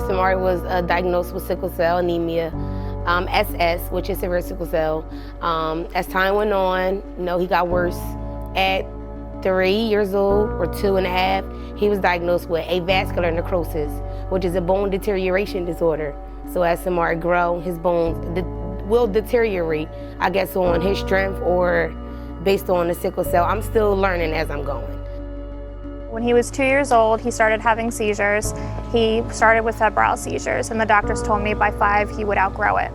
Samaree was diagnosed with sickle-cell anemia, SS, which is severe sickle cell. As time went on, he got worse. At 3 years old, or 2.5, he was diagnosed with avascular necrosis, which is a bone deterioration disorder. So as Samaree grows, his bones will deteriorate, I guess, on his strength or based on the sickle cell. I'm still learning as I'm going. When he was 2 years old, he started having seizures. He started with febrile seizures, and the doctors told me by 5 he would outgrow it.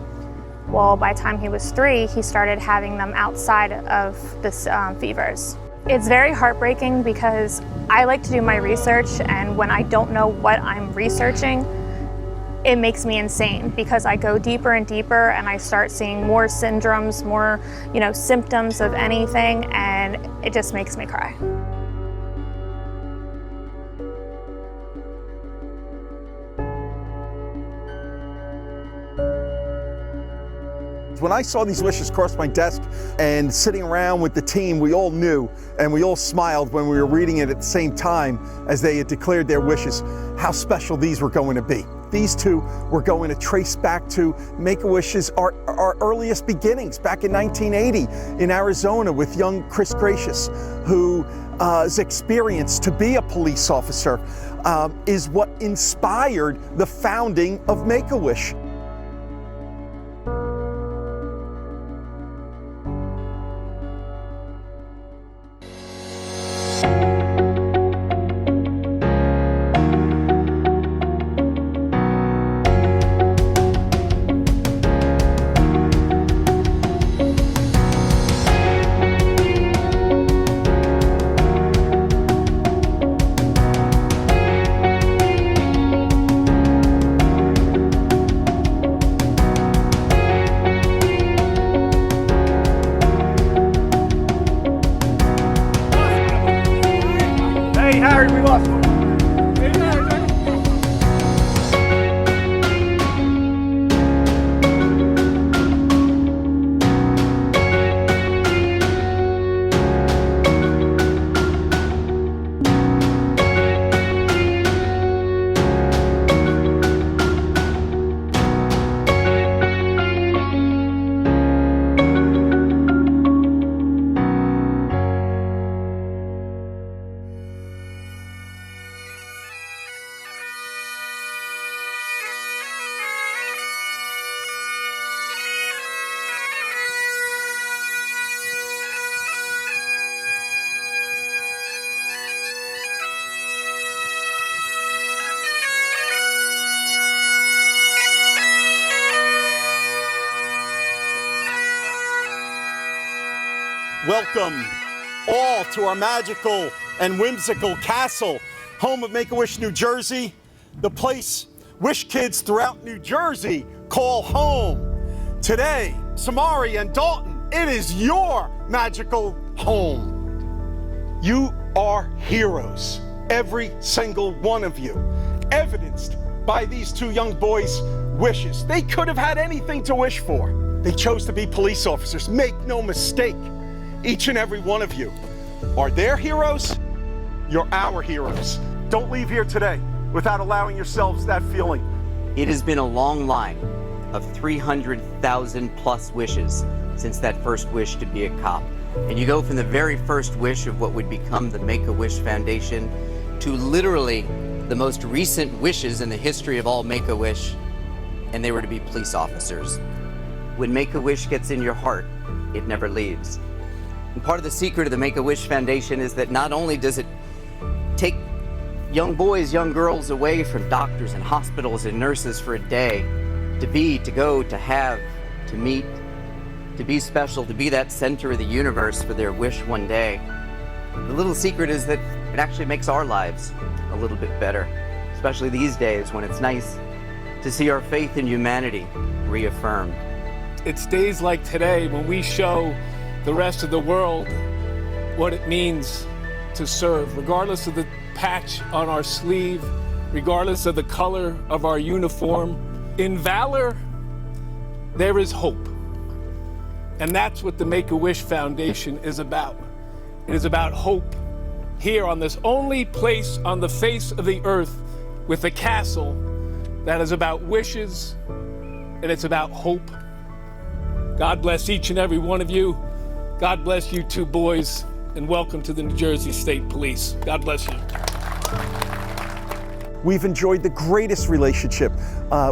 Well, by the time he was 3, he started having them outside of this fevers. It's very heartbreaking because I like to do my research, and when I don't know what I'm researching, it makes me insane because I go deeper and deeper and I start seeing more syndromes, more symptoms of anything, and it just makes me cry. When I saw these wishes cross my desk and sitting around with the team, we all knew and we all smiled when we were reading it at the same time as they had declared their wishes, how special these were going to be. These two were going to trace back to Make-A-Wish's our earliest beginnings back in 1980 in Arizona with young Chris Gracious, whose experience to be a police officer is what inspired the founding of Make-A-Wish. Hey, Harry, we lost one. Welcome all to our magical and whimsical castle, home of Make-A-Wish, New Jersey, the place Wish kids throughout New Jersey call home. Today, Samaree and Dalton, it is your magical home. You are heroes, every single one of you, evidenced by these two young boys' wishes. They could have had anything to wish for. They chose to be police officers. Make no mistake. Each and every one of you are their heroes, you're our heroes. Don't leave here today without allowing yourselves that feeling. It has been a long line of 300,000 plus wishes since that first wish to be a cop. And you go from the very first wish of what would become the Make-A-Wish Foundation to literally the most recent wishes in the history of all Make-A-Wish, and they were to be police officers. When Make-A-Wish gets in your heart, it never leaves. And part of the secret of the Make-A-Wish Foundation is that not only does it take young boys, young girls away from doctors and hospitals and nurses for a day, to go, to have, to meet, to be special, to be that center of the universe for their wish one day. The little secret is that it actually makes our lives a little bit better, especially these days when it's nice to see our faith in humanity reaffirmed. It's days like today when we show the rest of the world what it means to serve, regardless of the patch on our sleeve, regardless of the color of our uniform. In Valor, there is hope. And that's what the Make-A-Wish Foundation is about. It is about hope here on this only place on the face of the earth with a castle that is about wishes and it's about hope. God bless each and every one of you. God bless you two boys, and welcome to the New Jersey State Police. God bless you. We've enjoyed the greatest relationship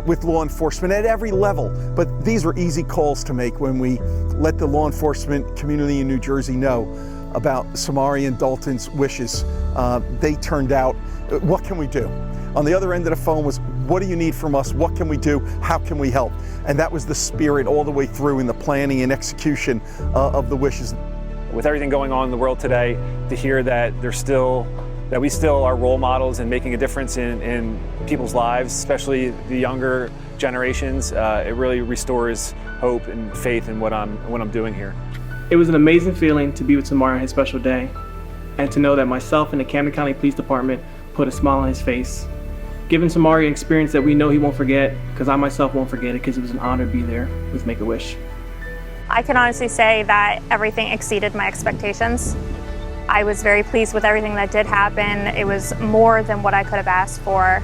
with law enforcement at every level, but these were easy calls to make when we let the law enforcement community in New Jersey know about Samaree and Dalton's wishes. They turned out, what can we do? On the other end of the phone was, what do you need from us? What can we do? How can we help? And that was the spirit all the way through in the planning and execution of the wishes. With everything going on in the world today, to hear that we still are role models and making a difference in people's lives, especially the younger generations, it really restores hope and faith in what I'm doing here. It was an amazing feeling to be with Samaree on his special day, and to know that myself and the Camden County Police Department put a smile on his face. Giving Samaree an experience that we know he won't forget, because I myself won't forget it, because it was an honor to be there with Make-A-Wish. I can honestly say that everything exceeded my expectations. I was very pleased with everything that did happen. It was more than what I could have asked for.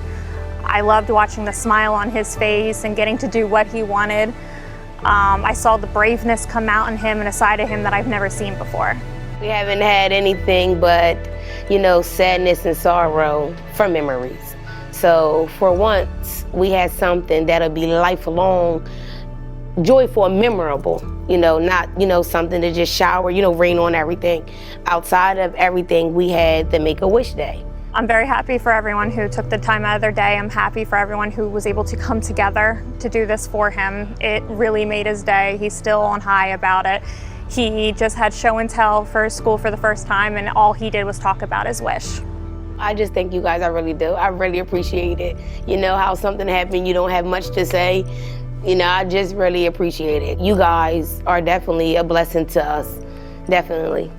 I loved watching the smile on his face and getting to do what he wanted. I saw the braveness come out in him and a side of him that I've never seen before. We haven't had anything but, sadness and sorrow from memories. So for once, we had something that'll be lifelong, joyful and memorable, not, something to just shower, rain on everything. Outside of everything, we had the Make-A-Wish Day. I'm very happy for everyone who took the time out of their day. I'm happy for everyone who was able to come together to do this for him. It really made his day. He's still on high about it. He just had show and tell for school for the first time, and all he did was talk about his wish. I just thank you guys, I really do. I really appreciate it. How something happened, you don't have much to say. I just really appreciate it. You guys are definitely a blessing to us, definitely.